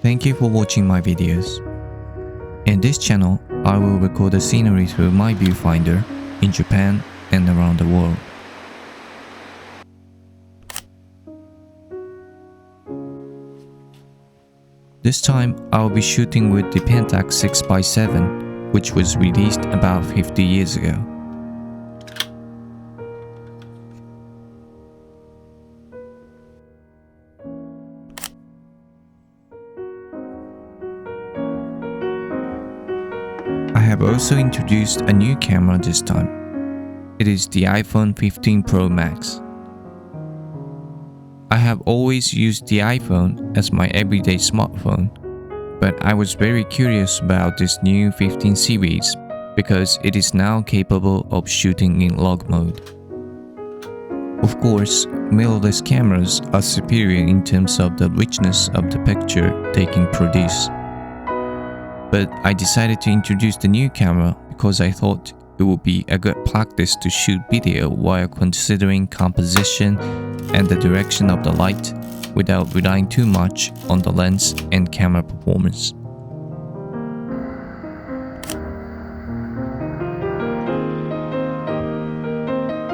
Thank you for watching my videos. In this channel, I will record the scenery through my viewfinder in Japan and around the world. This time, I will be shooting with the Pentax 6x7, which was released about 50 years ago. I have also introduced a new camera this time. It is the iPhone 15 Pro Max. I have always used the iPhone as my everyday smartphone, but I was very curious about this new 15 series because it is now capable of shooting in log mode. Of course, mirrorless cameras are superior in terms of the richness of the picture they can produce. But I decided to introduce the new camera because I thought it would be a good practice to shoot video while considering composition and the direction of the light without relying too much on the lens and camera performance.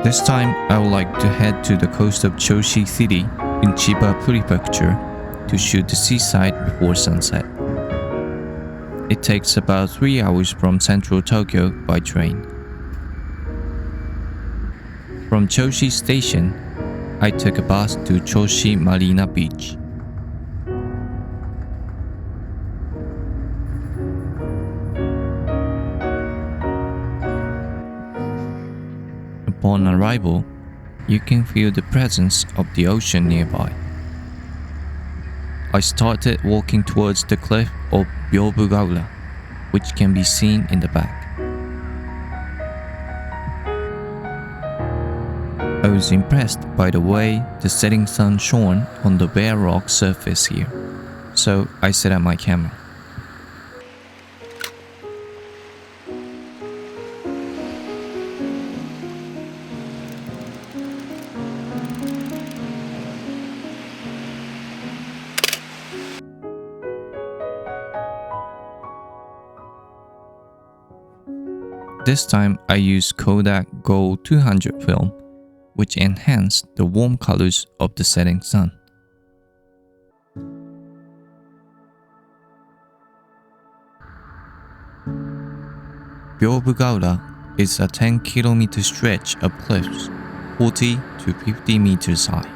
This time, I would like to head to the coast of Choshi City in Chiba Prefecture to shoot the seaside before sunset. It takes about 3 hours from central Tokyo by train. From Choshi Station, I took a bus to Choshi Marina Beach. Upon arrival, you can feel the presence of the ocean nearby. I started walking towards the cliff of Byobugaura, which can be seen in the back. I was impressed by the way the setting sun shone on the bare rock surface here, so I set up my camera. This time I used Kodak Gold 200 film, which enhanced the warm colors of the setting sun. Byobugaura is a 10-kilometer stretch of cliffs, 40 to 50 meters high.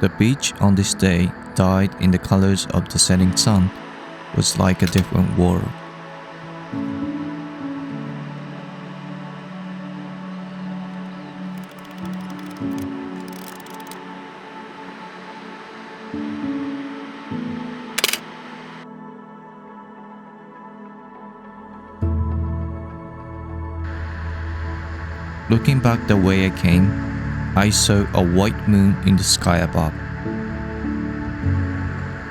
The beach on this day, dyed in the colors of the setting sun, was like a different world. Looking back the way I came, I saw a white moon in the sky above.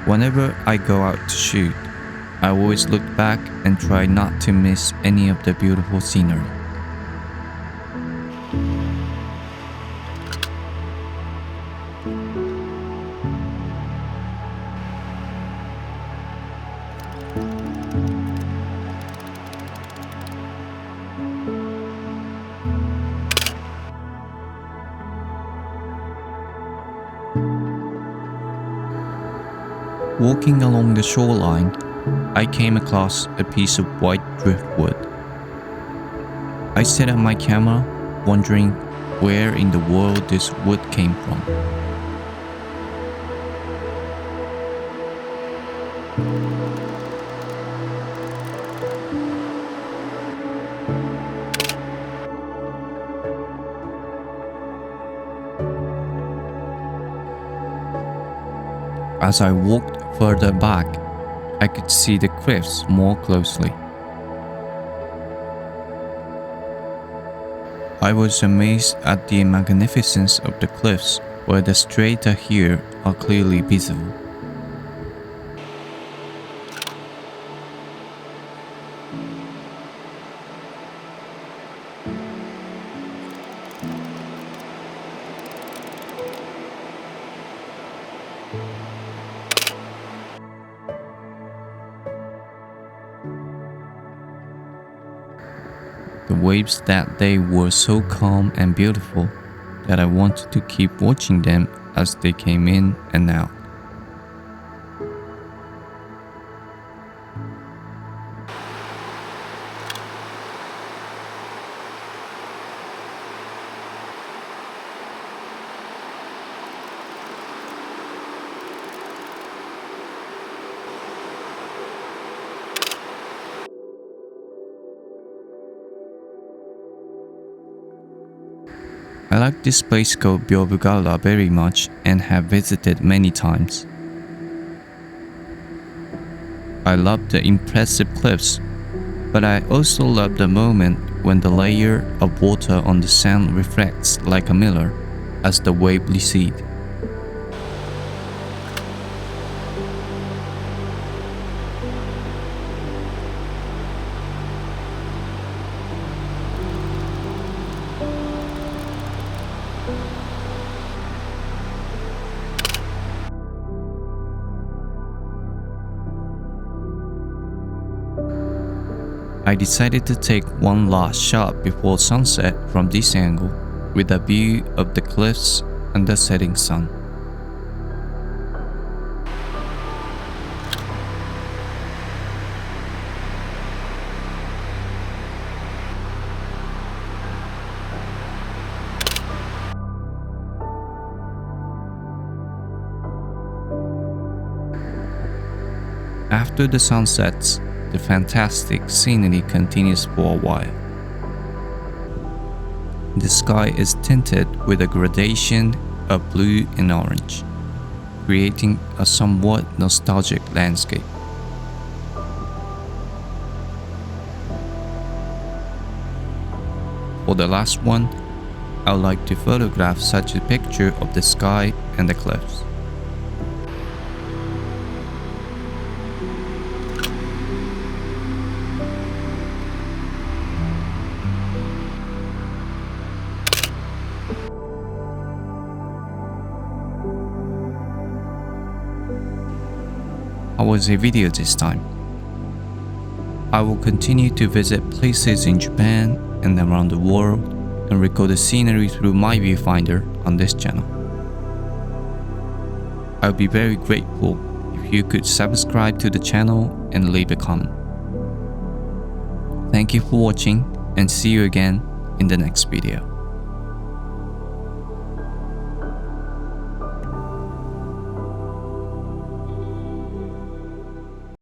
Whenever I go out to shoot, I always look back and try not to miss any of the beautiful scenery. Walking along the shoreline, I came across a piece of white driftwood. I set up my camera, wondering where in the world this wood came from. As I walked further back, I could see the cliffs more closely. I was amazed at the magnificence of the cliffs where the strata here are clearly visible. The waves that day were so calm and beautiful that I wanted to keep watching them as they came in and out. I like this place called Biobugala very much and have visited many times. I love the impressive cliffs, but I also love the moment when the layer of water on the sand reflects like a mirror as the wave recedes. I decided to take one last shot before sunset from this angle with a view of the cliffs and the setting sun. After the sun sets, the fantastic scenery continues for a while. The sky is tinted with a gradation of blue and orange, creating a somewhat nostalgic landscape. For the last one, I would like to photograph such a picture of the sky and the cliffs. How was the video this time? I will continue to visit places in Japan and around the world and record the scenery through my viewfinder on this channel. I would be very grateful if you could subscribe to the channel and leave a comment. Thank you for watching and see you again in the next video.